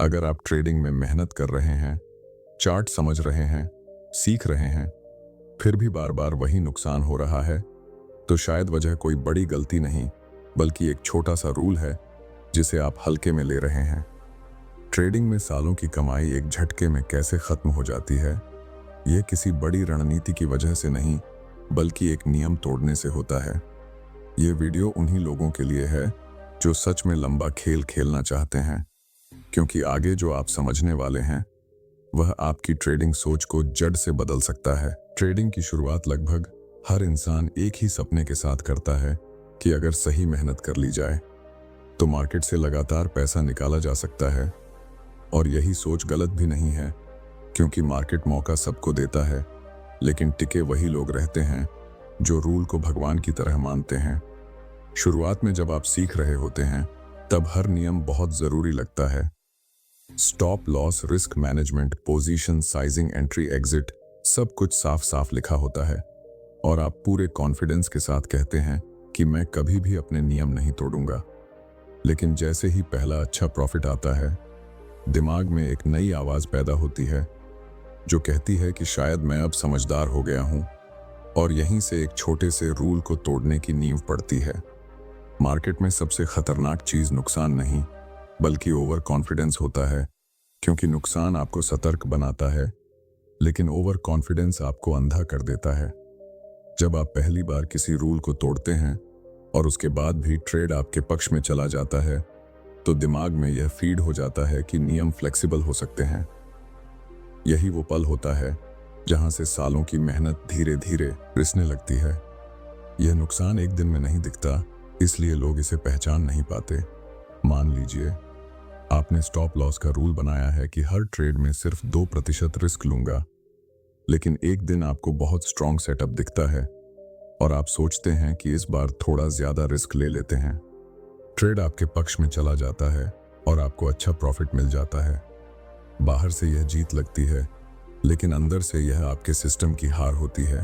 अगर आप ट्रेडिंग में मेहनत कर रहे हैं, चार्ट समझ रहे हैं, सीख रहे हैं, फिर भी बार बार वही नुकसान हो रहा है, तो शायद वजह कोई बड़ी गलती नहीं, बल्कि एक छोटा सा रूल है जिसे आप हल्के में ले रहे हैं। ट्रेडिंग में सालों की कमाई एक झटके में कैसे खत्म हो जाती है, यह किसी बड़ी रणनीति की वजह से नहीं, बल्कि एक नियम तोड़ने से होता है। यह वीडियो उन्हीं लोगों के लिए है जो सच में लंबा खेल खेलना चाहते हैं, क्योंकि आगे जो आप समझने वाले हैं वह आपकी ट्रेडिंग सोच को जड़ से बदल सकता है। ट्रेडिंग की शुरुआत लगभग हर इंसान एक ही सपने के साथ करता है कि अगर सही मेहनत कर ली जाए तो मार्केट से लगातार पैसा निकाला जा सकता है। और यही सोच गलत भी नहीं है, क्योंकि मार्केट मौका सबको देता है, लेकिन टिके वही लोग रहते हैं जो रूल को भगवान की तरह मानते हैं। शुरुआत में जब आप सीख रहे होते हैं तब हर नियम बहुत जरूरी लगता है। Stop loss, risk management, position sizing, entry exit, सब कुछ साफ साफ लिखा होता है और आप पूरे कॉन्फिडेंस के साथ कहते हैं कि मैं कभी भी अपने नियम नहीं तोड़ूंगा। लेकिन जैसे ही पहला अच्छा प्रॉफिट आता है, दिमाग में एक नई आवाज पैदा होती है जो कहती है कि शायद मैं अब समझदार हो गया हूं, और यहीं से एक छोटे से रूल को तोड़ने की नींव पड़ती है। मार्केट में सबसे खतरनाक चीज नुकसान नहीं, बल्कि ओवर कॉन्फिडेंस होता है, क्योंकि नुकसान आपको सतर्क बनाता है, लेकिन ओवर कॉन्फिडेंस आपको अंधा कर देता है। जब आप पहली बार किसी रूल को तोड़ते हैं और उसके बाद भी ट्रेड आपके पक्ष में चला जाता है, तो दिमाग में यह फीड हो जाता है कि नियम फ्लेक्सिबल हो सकते हैं। यही वो पल होता है जहां से सालों की मेहनत धीरे धीरे रिसने लगती है। यह नुकसान एक दिन में नहीं दिखता, इसलिए लोग इसे पहचान नहीं पाते। मान लीजिए आपने स्टॉप लॉस का रूल बनाया है कि हर ट्रेड में सिर्फ 2% रिस्क लूंगा, लेकिन एक दिन आपको बहुत स्ट्रॉन्ग सेटअप दिखता है और आप सोचते हैं कि इस बार थोड़ा ज्यादा रिस्क ले लेते हैं। ट्रेड आपके पक्ष में चला जाता है और आपको अच्छा प्रॉफिट मिल जाता है। बाहर से यह जीत लगती है, लेकिन अंदर से यह आपके सिस्टम की हार होती है।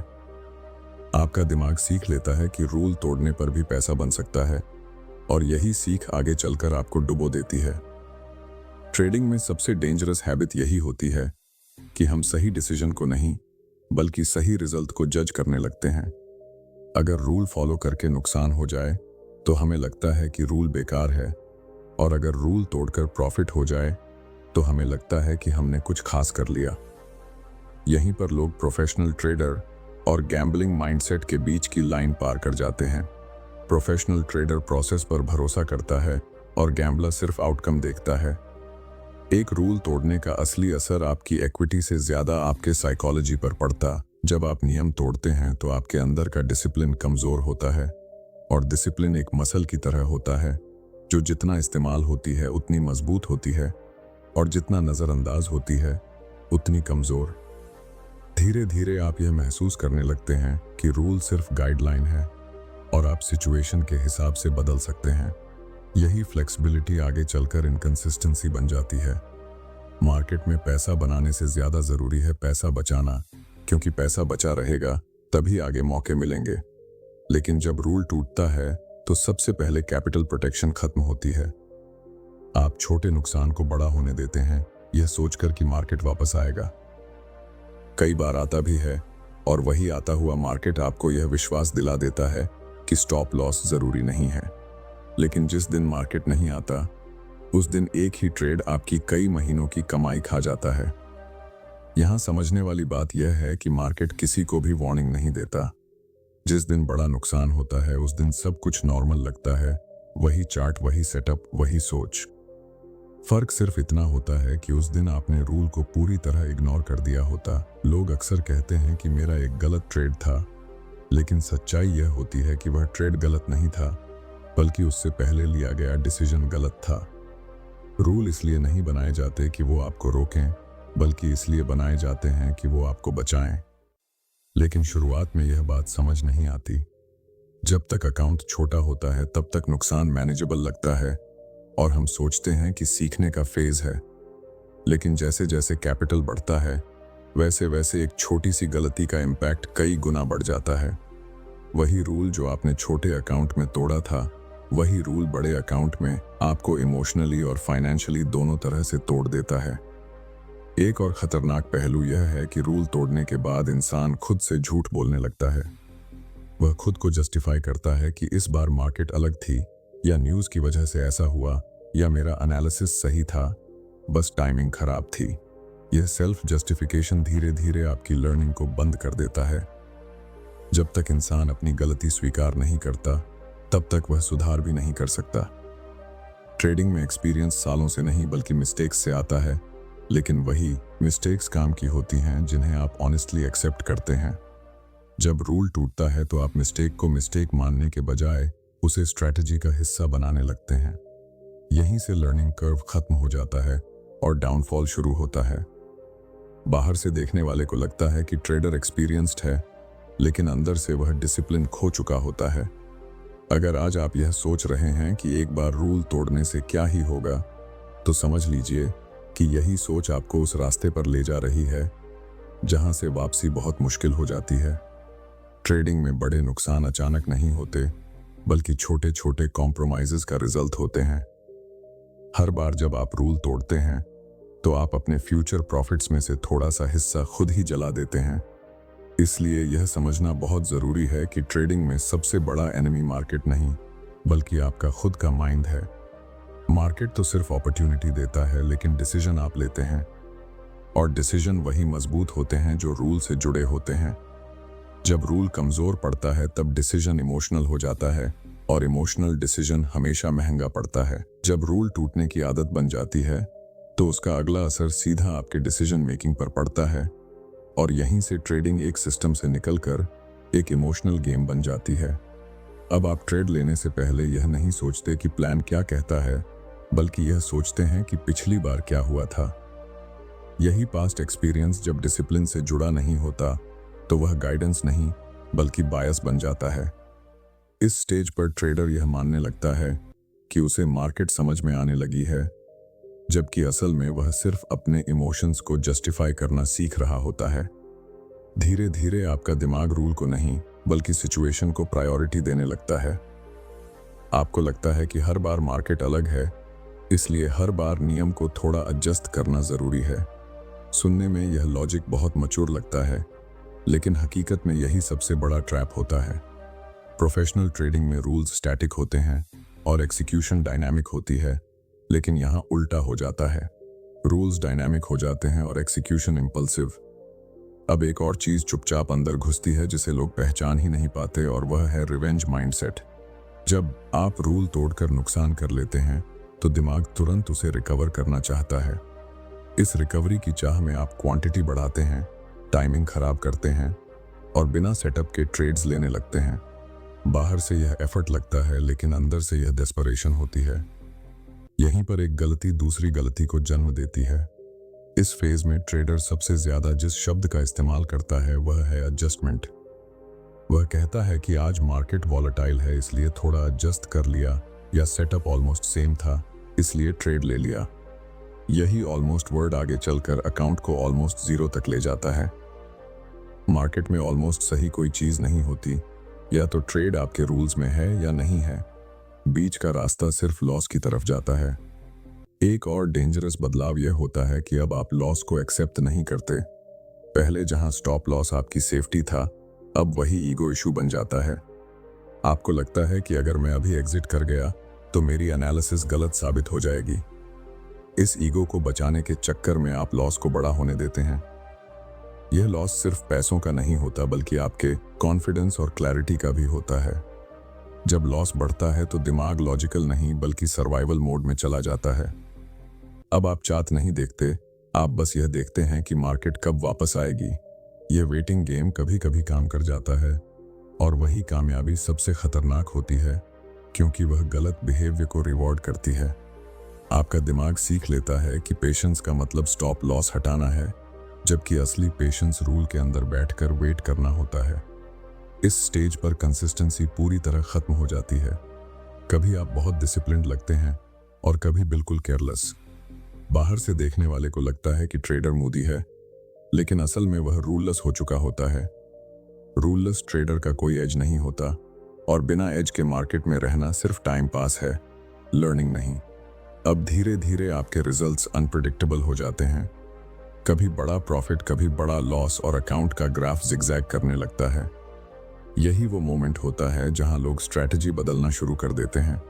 आपका दिमाग सीख लेता है कि रूल तोड़ने पर भी पैसा बन सकता है, और यही सीख आगे चलकर आपको डुबो देती है। ट्रेडिंग में सबसे डेंजरस हैबिट यही होती है कि हम सही डिसीजन को नहीं, बल्कि सही रिजल्ट को जज करने लगते हैं। अगर रूल फॉलो करके नुकसान हो जाए तो हमें लगता है कि रूल बेकार है, और अगर रूल तोड़कर प्रॉफिट हो जाए तो हमें लगता है कि हमने कुछ खास कर लिया। यहीं पर लोग प्रोफेशनल ट्रेडर और गैम्बलिंग माइंडसेट के बीच की लाइन पार कर जाते हैं। प्रोफेशनल ट्रेडर प्रोसेस पर भरोसा करता है और गैम्बलर सिर्फ आउटकम देखता है। एक रूल तोड़ने का असली असर आपकी इक्विटी से ज्यादा आपके साइकोलॉजी पर पड़ता। जब आप नियम तोड़ते हैं तो आपके अंदर का डिसिप्लिन कमजोर होता है, और डिसिप्लिन एक मसल की तरह होता है जो जितना इस्तेमाल होती है उतनी मजबूत होती है, और जितना नजरअंदाज होती है उतनी कमजोर। धीरे धीरे आप यह महसूस करने लगते हैं कि रूल सिर्फ गाइडलाइन है और आप सिचुएशन के हिसाब से बदल सकते हैं। यही फ्लेक्सिबिलिटी आगे चलकर इनकंसिस्टेंसी बन जाती है। मार्केट में पैसा बनाने से ज्यादा जरूरी है पैसा बचाना, क्योंकि पैसा बचा रहेगा तभी आगे मौके मिलेंगे। लेकिन जब रूल टूटता है तो सबसे पहले कैपिटल प्रोटेक्शन खत्म होती है। आप छोटे नुकसान को बड़ा होने देते हैं, यह सोचकर कि मार्केट वापस आएगा। कई बार आता भी है, और वही आता हुआ मार्केट आपको यह विश्वास दिला देता है कि स्टॉप लॉस जरूरी नहीं है। लेकिन जिस दिन मार्केट नहीं आता, उस दिन एक ही ट्रेड आपकी कई महीनों की कमाई खा जाता है। यहां समझने वाली बात यह है कि मार्केट किसी को भी वार्निंग नहीं देता। जिस दिन बड़ा नुकसान होता है उस दिन सब कुछ नॉर्मल लगता है, वही चार्ट, वही सेटअप, वही सोच। फर्क सिर्फ इतना होता है कि उस दिन आपने रूल को पूरी तरह इग्नोर कर दिया होता। लोग अक्सर कहते हैं कि मेरा एक गलत ट्रेड था, लेकिन सच्चाई यह होती है कि वह ट्रेड गलत नहीं था, बल्कि उससे पहले लिया गया डिसीजन गलत था। रूल इसलिए नहीं बनाए जाते कि वो आपको रोकें, बल्कि इसलिए बनाए जाते हैं कि वो आपको बचाएं। लेकिन शुरुआत में यह बात समझ नहीं आती। जब तक अकाउंट छोटा होता है तब तक नुकसान मैनेजेबल लगता है और हम सोचते हैं कि सीखने का फेज है। लेकिन जैसे जैसे कैपिटल बढ़ता है वैसे वैसे एक छोटी सी गलती का इम्पैक्ट कई गुना बढ़ जाता है। वही रूल जो आपने छोटे अकाउंट में तोड़ा था वही रूल बड़े अकाउंट में आपको इमोशनली और फाइनेंशियली दोनों तरह से तोड़ देता है। एक और खतरनाक पहलू यह है कि रूल तोड़ने के बाद इंसान खुद से झूठ बोलने लगता है। वह खुद को जस्टिफाई करता है कि इस बार मार्केट अलग थी, या न्यूज़ की वजह से ऐसा हुआ, या मेरा एनालिसिस सही था, बस टाइमिंग खराब थी। यह सेल्फ जस्टिफिकेशन धीरे धीरे आपकी लर्निंग को बंद कर देता है। जब तक इंसान अपनी गलती स्वीकार नहीं करता, तब तक वह सुधार भी नहीं कर सकता। ट्रेडिंग में एक्सपीरियंस सालों से नहीं बल्कि मिस्टेक्स से आता है, लेकिन वही मिस्टेक्स काम की होती हैं जिन्हें आप ऑनेस्टली एक्सेप्ट करते हैं। जब रूल टूटता है तो आप मिस्टेक को मिस्टेक मानने के बजाय उसे स्ट्रैटेजी का हिस्सा बनाने लगते हैं। यहीं से लर्निंग कर्व खत्म हो जाता है और डाउनफॉल शुरू होता है। बाहर से देखने वाले को लगता है कि ट्रेडर एक्सपीरियंस्ड है, लेकिन अंदर से वह डिसिप्लिन खो चुका होता है। अगर आज आप यह सोच रहे हैं कि एक बार रूल तोड़ने से क्या ही होगा, तो समझ लीजिए कि यही सोच आपको उस रास्ते पर ले जा रही है जहां से वापसी बहुत मुश्किल हो जाती है। ट्रेडिंग में बड़े नुकसान अचानक नहीं होते, बल्कि छोटे छोटे कॉम्प्रोमाइजेस का रिजल्ट होते हैं। हर बार जब आप रूल तोड़ते हैं तो आप अपने फ्यूचर प्रॉफिट्स में से थोड़ा सा हिस्सा खुद ही जला देते हैं। इसलिए यह समझना बहुत ज़रूरी है कि ट्रेडिंग में सबसे बड़ा एनिमी मार्केट नहीं, बल्कि आपका खुद का माइंड है। मार्केट तो सिर्फ अपॉर्चुनिटी देता है, लेकिन डिसीजन आप लेते हैं, और डिसीजन वही मजबूत होते हैं जो रूल से जुड़े होते हैं। जब रूल कमज़ोर पड़ता है तब डिसीजन इमोशनल हो जाता है, और इमोशनल डिसीजन हमेशा महंगा पड़ता है। जब रूल टूटने की आदत बन जाती है तो उसका अगला असर सीधा आपके डिसीजन मेकिंग पर पड़ता है, और यहीं से ट्रेडिंग एक सिस्टम से निकलकर एक इमोशनल गेम बन जाती है। अब आप ट्रेड लेने से पहले यह नहीं सोचते कि प्लान क्या कहता है, बल्कि यह सोचते हैं कि पिछली बार क्या हुआ था। यही पास्ट एक्सपीरियंस जब डिसिप्लिन से जुड़ा नहीं होता तो वह गाइडेंस नहीं बल्कि बायस बन जाता है। इस स्टेज पर ट्रेडर यह मानने लगता है कि उसे मार्केट समझ में आने लगी है, जबकि असल में वह सिर्फ अपने इमोशंस को जस्टिफाई करना सीख रहा होता है। धीरे धीरे आपका दिमाग रूल को नहीं बल्कि सिचुएशन को प्रायोरिटी देने लगता है। आपको लगता है कि हर बार मार्केट अलग है, इसलिए हर बार नियम को थोड़ा एडजस्ट करना जरूरी है। सुनने में यह लॉजिक बहुत मैच्योर लगता है, लेकिन हकीकत में यही सबसे बड़ा ट्रैप होता है। प्रोफेशनल ट्रेडिंग में रूल्स स्टैटिक होते हैं और एक्सिक्यूशन डायनामिक होती है, लेकिन यहाँ उल्टा हो जाता है। रूल्स डायनामिक हो जाते हैं और एक्सिक्यूशन इम्पल्सिव। अब एक और चीज चुपचाप अंदर घुसती है जिसे लोग पहचान ही नहीं पाते, और वह है रिवेंज माइंडसेट। जब आप रूल तोड़कर नुकसान कर लेते हैं तो दिमाग तुरंत उसे रिकवर करना चाहता है। इस रिकवरी की चाह में आप क्वांटिटी बढ़ाते हैं, टाइमिंग खराब करते हैं और बिना सेटअप के ट्रेड्स लेने लगते हैं। बाहर से यह एफर्ट लगता है, लेकिन अंदर से यह डेस्परेशन होती है। यहीं पर एक गलती दूसरी गलती को जन्म देती है। इस फेज में ट्रेडर सबसे ज्यादा जिस शब्द का इस्तेमाल करता है वह है एडजस्टमेंट। वह कहता है कि आज मार्केट वॉलेटाइल है इसलिए थोड़ा एडजस्ट कर लिया, या सेटअप ऑलमोस्ट सेम था इसलिए ट्रेड ले लिया। यही ऑलमोस्ट वर्ड आगे चलकर अकाउंट को ऑलमोस्ट जीरो तक ले जाता है। मार्केट में ऑलमोस्ट सही कोई चीज नहीं होती, या तो ट्रेड आपके रूल्स में है या नहीं है। बीच का रास्ता सिर्फ लॉस की तरफ जाता है। एक और डेंजरस बदलाव यह होता है कि अब आप लॉस को एक्सेप्ट नहीं करते। पहले जहां स्टॉप लॉस आपकी सेफ्टी था, अब वही ईगो इशू बन जाता है। आपको लगता है कि अगर मैं अभी एग्जिट कर गया तो मेरी एनालिसिस गलत साबित हो जाएगी। इस ईगो को बचाने के चक्कर में आप लॉस को बड़ा होने देते हैं। यह लॉस सिर्फ पैसों का नहीं होता, बल्कि आपके कॉन्फिडेंस और क्लैरिटी का भी होता है। जब लॉस बढ़ता है तो दिमाग लॉजिकल नहीं बल्कि सर्वाइवल मोड में चला जाता है। अब आप चार्ट नहीं देखते, आप बस यह देखते हैं कि मार्केट कब वापस आएगी। यह वेटिंग गेम कभी कभी काम कर जाता है, और वही कामयाबी सबसे खतरनाक होती है, क्योंकि वह गलत बिहेवियर को रिवॉर्ड करती है। आपका दिमाग सीख लेता है कि पेशेंस का मतलब स्टॉप लॉस हटाना है, जबकि असली पेशेंस रूल के अंदर बैठकर वेट करना होता है। इस स्टेज पर कंसिस्टेंसी पूरी तरह खत्म हो जाती है। कभी आप बहुत डिसिप्लिन्ड लगते हैं और कभी बिल्कुल केयरलेस। बाहर से देखने वाले को लगता है कि ट्रेडर मूडी है, लेकिन असल में वह रूललेस हो चुका होता है। रूललेस ट्रेडर का कोई एज नहीं होता, और बिना एज के मार्केट में रहना सिर्फ टाइम पास है, लर्निंग नहीं। अब धीरे धीरे आपके रिजल्ट्स अनप्रिडिक्टेबल हो जाते हैं। कभी बड़ा प्रॉफिट, कभी बड़ा लॉस, और अकाउंट का ग्राफ जिगजैग करने लगता है। यही वो मोमेंट होता है जहां लोग स्ट्रैटेजी बदलना शुरू कर देते हैं।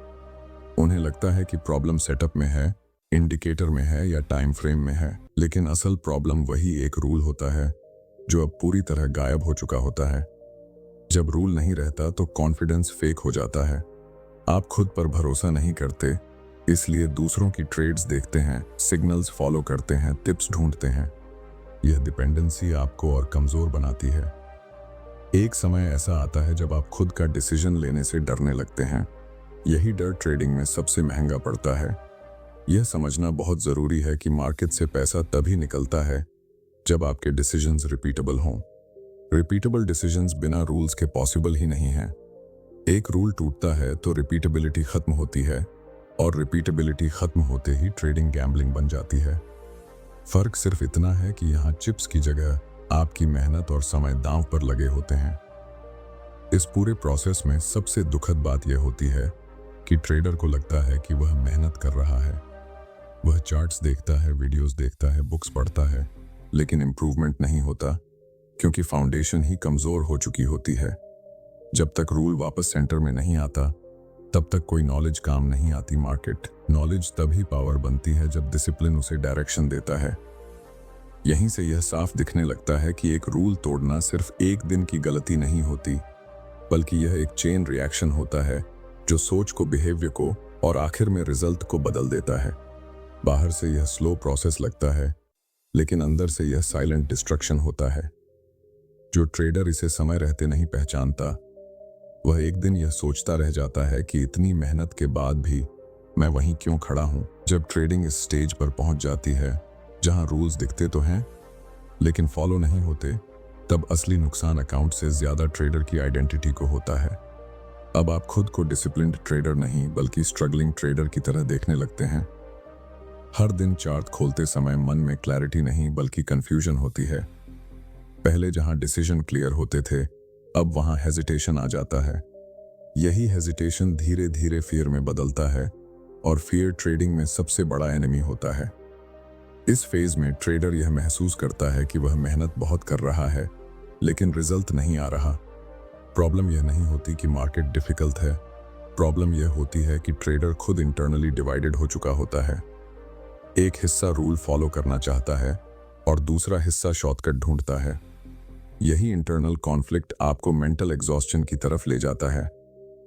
उन्हें लगता है कि प्रॉब्लम सेटअप में है, इंडिकेटर में है या टाइम फ्रेम में है, लेकिन असल प्रॉब्लम वही एक रूल होता है जो अब पूरी तरह गायब हो चुका होता है। जब रूल नहीं रहता तो कॉन्फिडेंस फेक हो जाता है। आप खुद पर भरोसा नहीं करते, इसलिए दूसरों की ट्रेड्स देखते हैं, सिग्नल्स फॉलो करते हैं, टिप्स ढूंढते हैं। यह डिपेंडेंसी आपको और कमजोर बनाती है। एक समय ऐसा आता है जब आप खुद का डिसीजन लेने से डरने लगते हैं। यही डर ट्रेडिंग में सबसे महंगा पड़ता है। यह समझना बहुत जरूरी है कि मार्केट से पैसा तभी निकलता है जब आपके डिसीजंस रिपीटेबल हों। रिपीटेबल डिसीजंस बिना रूल्स के पॉसिबल ही नहीं है। एक रूल टूटता है तो रिपीटेबिलिटी खत्म होती है, और रिपीटेबिलिटी खत्म होते ही ट्रेडिंग गैम्बलिंग बन जाती है। फर्क सिर्फ इतना है कि यहाँ चिप्स की जगह आपकी मेहनत और समय दांव पर लगे होते हैं। इस पूरे प्रोसेस में सबसे दुखद बात यह होती है कि ट्रेडर को लगता है कि वह मेहनत कर रहा है। वह चार्ट्स देखता है, वीडियोस देखता है, बुक्स पढ़ता है, लेकिन इंप्रूवमेंट नहीं होता, क्योंकि फाउंडेशन ही कमजोर हो चुकी होती है। जब तक रूल वापस सेंटर में नहीं आता, तब तक कोई नॉलेज काम नहीं आती। मार्केट नॉलेज तभी पावर बनती है जब डिसिप्लिन उसे डायरेक्शन देता है। यहीं से यह साफ दिखने लगता है कि एक रूल तोड़ना सिर्फ एक दिन की गलती नहीं होती, बल्कि यह एक चेन रिएक्शन होता है जो सोच को, बिहेवियर को और आखिर में रिजल्ट को बदल देता है। बाहर से यह स्लो प्रोसेस लगता है, लेकिन अंदर से यह साइलेंट डिस्ट्रक्शन होता है। जो ट्रेडर इसे समय रहते नहीं पहचानता, वह एक दिन यह सोचता रह जाता है कि इतनी मेहनत के बाद भी मैं वहीं क्यों खड़ा हूं। जब ट्रेडिंग इस स्टेज पर पहुंच जाती है जहां रूल्स दिखते तो हैं लेकिन फॉलो नहीं होते, तब असली नुकसान अकाउंट से ज्यादा ट्रेडर की आइडेंटिटी को होता है। अब आप खुद को डिसिप्लिन्ड ट्रेडर नहीं बल्कि स्ट्रगलिंग ट्रेडर की तरह देखने लगते हैं। हर दिन चार्ट खोलते समय मन में क्लैरिटी नहीं बल्कि कंफ्यूजन होती है। पहले जहां डिसीजन क्लियर होते थे, अब वहां हेजिटेशन आ जाता है। यही हेजिटेशन धीरे धीरे फियर में बदलता है, और फियर ट्रेडिंग में सबसे बड़ा एनिमी होता है। इस फेज में ट्रेडर यह महसूस करता है कि वह मेहनत बहुत कर रहा है, लेकिन रिजल्ट नहीं आ रहा। प्रॉब्लम यह नहीं होती कि मार्केट डिफिकल्ट है, प्रॉब्लम यह होती है कि ट्रेडर खुद इंटरनली डिवाइडेड हो चुका होता है। एक हिस्सा रूल फॉलो करना चाहता है और दूसरा हिस्सा शॉर्टकट ढूंढता है। यही इंटरनल कॉन्फ्लिक्ट आपको मेंटल एग्जॉस्शन की तरफ ले जाता है।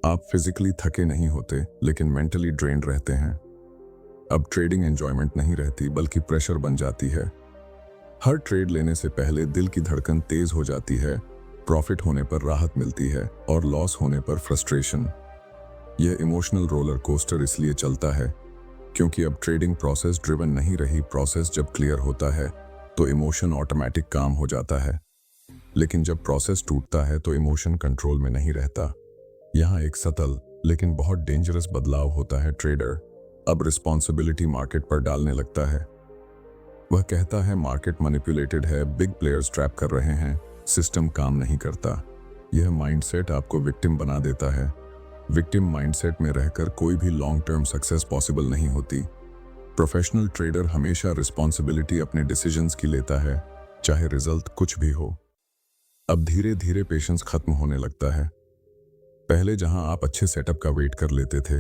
आप फिजिकली थके नहीं होते, लेकिन मेंटली ड्रेन्ड रहते हैं। अब ट्रेडिंग एंजॉयमेंट नहीं रहती बल्कि प्रेशर बन जाती है। हर ट्रेड लेने से पहले दिल की धड़कन तेज हो जाती है, प्रॉफिट होने पर राहत मिलती है और लॉस होने पर फ्रस्ट्रेशन। यह इमोशनल रोलर कोस्टर इसलिए चलता है क्योंकि अब ट्रेडिंग प्रोसेस ड्रिवन नहीं रही। प्रोसेस जब क्लियर होता है तो इमोशन ऑटोमेटिक काम हो जाता है, लेकिन जब प्रोसेस टूटता है तो इमोशन कंट्रोल में नहीं रहता। यहाँ एक सटल लेकिन बहुत डेंजरस बदलाव होता है। ट्रेडर अब रिस्पॉन्सिबिलिटी मार्केट पर डालने लगता है। वह कहता है मार्केट मैनिपुलेटेड है, बिग प्लेयर्स ट्रैप कर रहे हैं, सिस्टम काम नहीं करता। यह माइंडसेट आपको विक्टिम बना देता है। विक्टिम माइंडसेट में रहकर कोई भी लॉन्ग टर्म सक्सेस पॉसिबल नहीं होती। प्रोफेशनल ट्रेडर हमेशा रिस्पॉन्सिबिलिटी अपने डिसीजंस की लेता है, चाहे रिजल्ट कुछ भी हो। अब धीरे धीरे पेशेंस खत्म होने लगता है। पहले जहां आप अच्छे सेटअप का वेट कर लेते थे,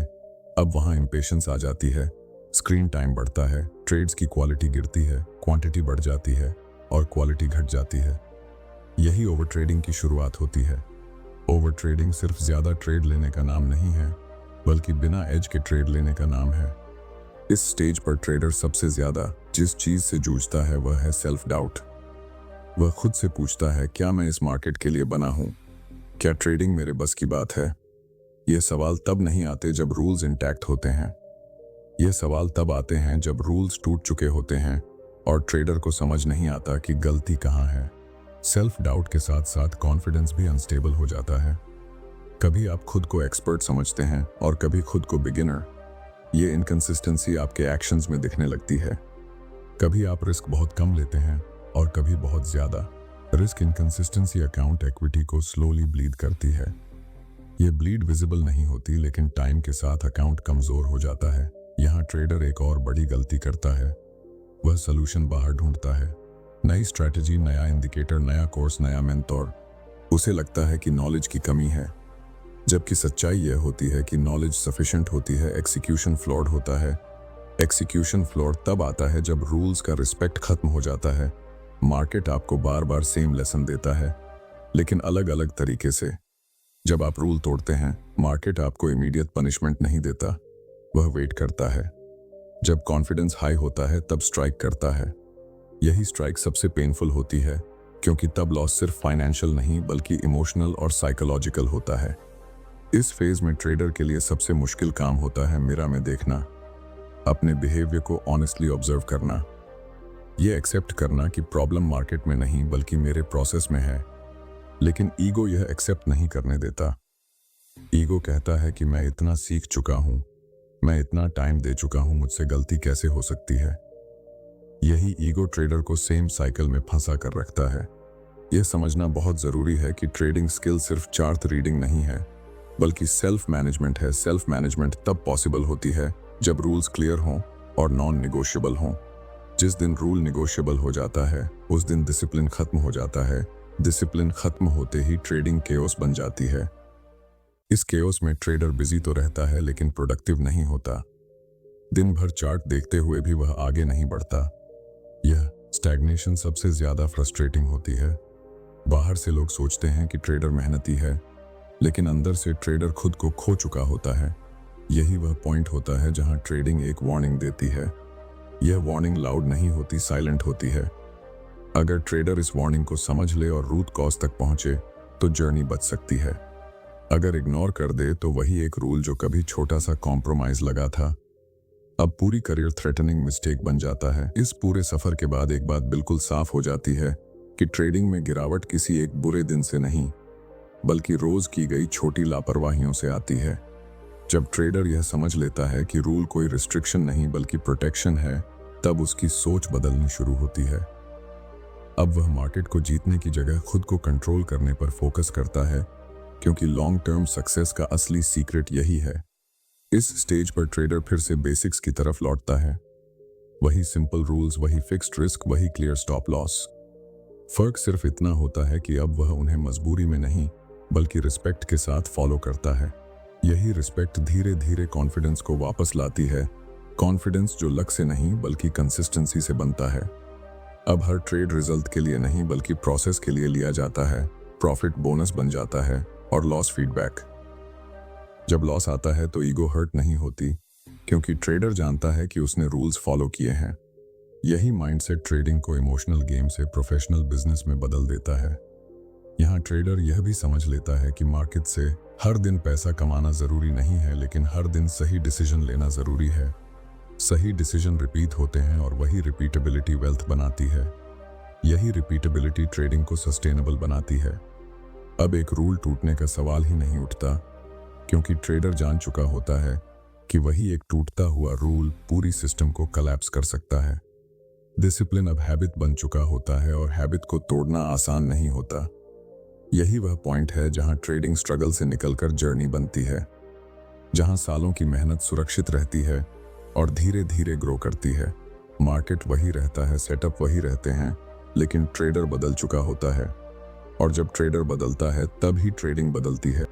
अब वहां इंपेशेंस आ जाती है। स्क्रीन टाइम बढ़ता है, ट्रेड्स की क्वालिटी गिरती है, क्वांटिटी बढ़ जाती है और क्वालिटी घट जाती है। यही ओवर ट्रेडिंग की शुरुआत होती है। ओवर ट्रेडिंग सिर्फ ज्यादा ट्रेड लेने का नाम नहीं है, बल्कि बिना एज के ट्रेड लेने का नाम है। इस स्टेज पर ट्रेडर सबसे ज्यादा जिस चीज से जूझता है वह है सेल्फ डाउट। वह खुद से पूछता है, क्या मैं इस मार्केट के लिए बना हूं? क्या ट्रेडिंग मेरे बस की बात है? ये सवाल तब नहीं आते जब रूल्स इंटैक्ट होते हैं। ये सवाल तब आते हैं जब रूल्स टूट चुके होते हैं और ट्रेडर को समझ नहीं आता कि गलती कहाँ है। सेल्फ डाउट के साथ साथ कॉन्फिडेंस भी अनस्टेबल हो जाता है। कभी आप खुद को एक्सपर्ट समझते हैं और कभी खुद को बिगिनर। ये इनकंसिस्टेंसी आपके एक्शंस में दिखने लगती है। कभी आप रिस्क बहुत कम लेते हैं और कभी बहुत ज्यादा। रिस्क इनकंसिस्टेंसी अकाउंट इक्विटी को स्लोली ब्लीड करती है। ये ब्लीड विजिबल नहीं होती, लेकिन टाइम के साथ अकाउंट कमजोर हो जाता है। यहाँ ट्रेडर एक और बड़ी गलती करता है, वह सलूशन बाहर ढूंढता है। नई स्ट्रैटेजी, नया इंडिकेटर, नया कोर्स, नया मेंटोर। उसे लगता है कि नॉलेज की कमी है, जबकि सच्चाई यह होती है कि नॉलेज सफिशिएंट होती है, एक्सिक्यूशन फ्लॉड होता है। एक्सिक्यूशन फ्लॉड तब आता है जब रूल्स का रिस्पेक्ट खत्म हो जाता है। मार्केट आपको बार बार सेम लेसन देता है, लेकिन अलग अलग तरीके से। जब आप रूल तोड़ते हैं, मार्केट आपको इमीडिएट पनिशमेंट नहीं देता, वह वेट करता है। जब कॉन्फिडेंस हाई होता है तब स्ट्राइक करता है। यही स्ट्राइक सबसे पेनफुल होती है, क्योंकि तब लॉस सिर्फ फाइनेंशियल नहीं बल्कि इमोशनल और साइकोलॉजिकल होता है। इस फेज में ट्रेडर के लिए सबसे मुश्किल काम होता है मिरर में देखना, अपने बिहेवियर को ऑनेस्टली ऑब्जर्व करना, ये एक्सेप्ट करना कि प्रॉब्लम मार्केट में नहीं बल्कि मेरे प्रोसेस में है। लेकिन ईगो यह एक्सेप्ट नहीं करने देता। ईगो कहता है कि मैं इतना सीख चुका हूं, मैं इतना टाइम दे चुका हूं, मुझसे गलती कैसे हो सकती है। यही ईगो ट्रेडर को सेम साइकिल में फंसा कर रखता है। यह समझना बहुत जरूरी है कि ट्रेडिंग स्किल सिर्फ चार्ट रीडिंग नहीं है, बल्कि सेल्फ मैनेजमेंट है। सेल्फ मैनेजमेंट तब पॉसिबल होती है जब रूल्स क्लियर हों और नॉन निगोशिएबल हों। जिस दिन रूल निगोशिएबल हो जाता है, उस दिन डिसिप्लिन खत्म हो जाता है। डिसिप्लिन खत्म होते ही ट्रेडिंग केओस बन जाती है। इस केओस में ट्रेडर बिजी तो रहता है, लेकिन प्रोडक्टिव नहीं होता। दिन भर चार्ट देखते हुए भी वह आगे नहीं बढ़ता। यह स्टैग्नेशन सबसे ज्यादा फ्रस्ट्रेटिंग होती है। बाहर से लोग सोचते हैं कि ट्रेडर मेहनती है, लेकिन अंदर से ट्रेडर खुद को खो चुका होता है। यही वह पॉइंट होता है जहां ट्रेडिंग एक वार्निंग देती है। यह वार्निंग लाउड नहीं होती, साइलेंट होती है। अगर ट्रेडर इस वार्निंग को समझ ले और रूट कॉज तक पहुंचे तो जर्नी बच सकती है। अगर इग्नोर कर दे तो वही एक रूल जो कभी छोटा सा कॉम्प्रोमाइज लगा था, अब पूरी करियर थ्रेटनिंग मिस्टेक बन जाता है। इस पूरे सफर के बाद एक बात बिल्कुल साफ हो जाती है कि ट्रेडिंग में गिरावट किसी एक बुरे दिन से नहीं, बल्कि रोज की गई छोटी लापरवाहियों से आती है। जब ट्रेडर यह समझ लेता है कि रूल कोई रिस्ट्रिक्शन नहीं बल्कि प्रोटेक्शन है, तब उसकी सोच बदलनी शुरू होती है। अब वह मार्केट को जीतने की जगह खुद को कंट्रोल करने पर फोकस करता है, क्योंकि लॉन्ग टर्म सक्सेस का असली सीक्रेट यही है। इस स्टेज पर ट्रेडर फिर से बेसिक्स की तरफ लौटता है। वही सिंपल रूल्स, वही फिक्स्ड रिस्क, वही क्लियर स्टॉप लॉस। फर्क सिर्फ इतना होता है कि अब वह उन्हें मजबूरी में नहीं बल्कि रिस्पेक्ट के साथ फॉलो करता है। यही रिस्पेक्ट धीरे धीरे कॉन्फिडेंस को वापस लाती है। कॉन्फिडेंस जो लक से नहीं बल्कि कंसिस्टेंसी से बनता है। अब हर ट्रेड रिजल्ट के लिए नहीं बल्कि प्रोसेस के लिए लिया जाता है। प्रॉफिट बोनस बन जाता है और लॉस फीडबैक। जब लॉस आता है तो ईगो हर्ट नहीं होती, क्योंकि ट्रेडर जानता है कि उसने रूल्स फॉलो किए हैं। यही माइंडसेट ट्रेडिंग को इमोशनल गेम से प्रोफेशनल बिजनेस में बदल देता है। यहाँ ट्रेडर यह भी समझ लेता है कि मार्केट से हर दिन पैसा कमाना जरूरी नहीं है, लेकिन हर दिन सही डिसीजन लेना जरूरी है। सही डिसीजन रिपीट होते हैं और वही रिपीटेबिलिटी वेल्थ बनाती है। यही रिपीटेबिलिटी ट्रेडिंग को सस्टेनेबल बनाती है। अब एक रूल टूटने का सवाल ही नहीं उठता, क्योंकि ट्रेडर जान चुका होता है कि वही एक टूटता हुआ रूल पूरी सिस्टम को कोलैप्स कर सकता है। डिसिप्लिन अब हैबिट बन चुका होता है और हैबिट को तोड़ना आसान नहीं होता। यही वह पॉइंट है जहां ट्रेडिंग स्ट्रगल से निकलकर जर्नी बनती है, जहां सालों की मेहनत सुरक्षित रहती है और धीरे धीरे ग्रो करती है। मार्केट वही रहता है, सेटअप वही रहते हैं, लेकिन ट्रेडर बदल चुका होता है। और जब ट्रेडर बदलता है तब ही ट्रेडिंग बदलती है।